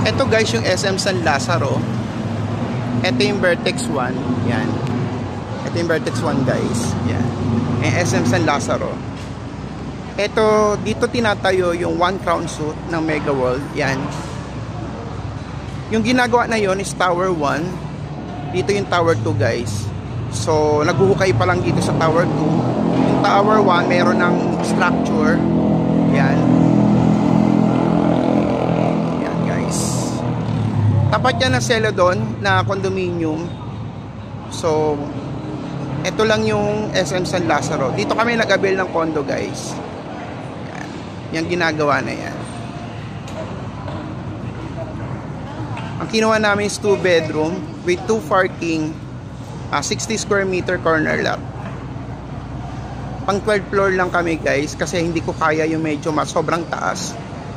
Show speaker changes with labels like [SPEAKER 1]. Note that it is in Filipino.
[SPEAKER 1] Ito guys yung SM San Lazaro. Ito yung Vertex 1. Yan. Ito yung Vertex 1 guys. Yan. Yung SM San Lazaro. Ito, dito tinatayo yung One Crown Suite ng Mega World. Yan. Yung ginagawa na yon is Tower 1. Dito yung Tower 2 guys. So, naghuhukay pa lang dito sa Tower 2. Yung Tower 1, meron ng structure. Yan. Yan guys. Tapat yan ng Celadon na condominium. So, ito lang yung SM San Lazaro. Dito kami nag-avail ng condo guys. Yan. Yung ginagawa na yan. Ang kinuha namin is 2 bedroom with 2 parking, 60 square meter corner lot. Pang 12 floor lang kami guys kasi hindi ko kaya yung medyo sobrang taas.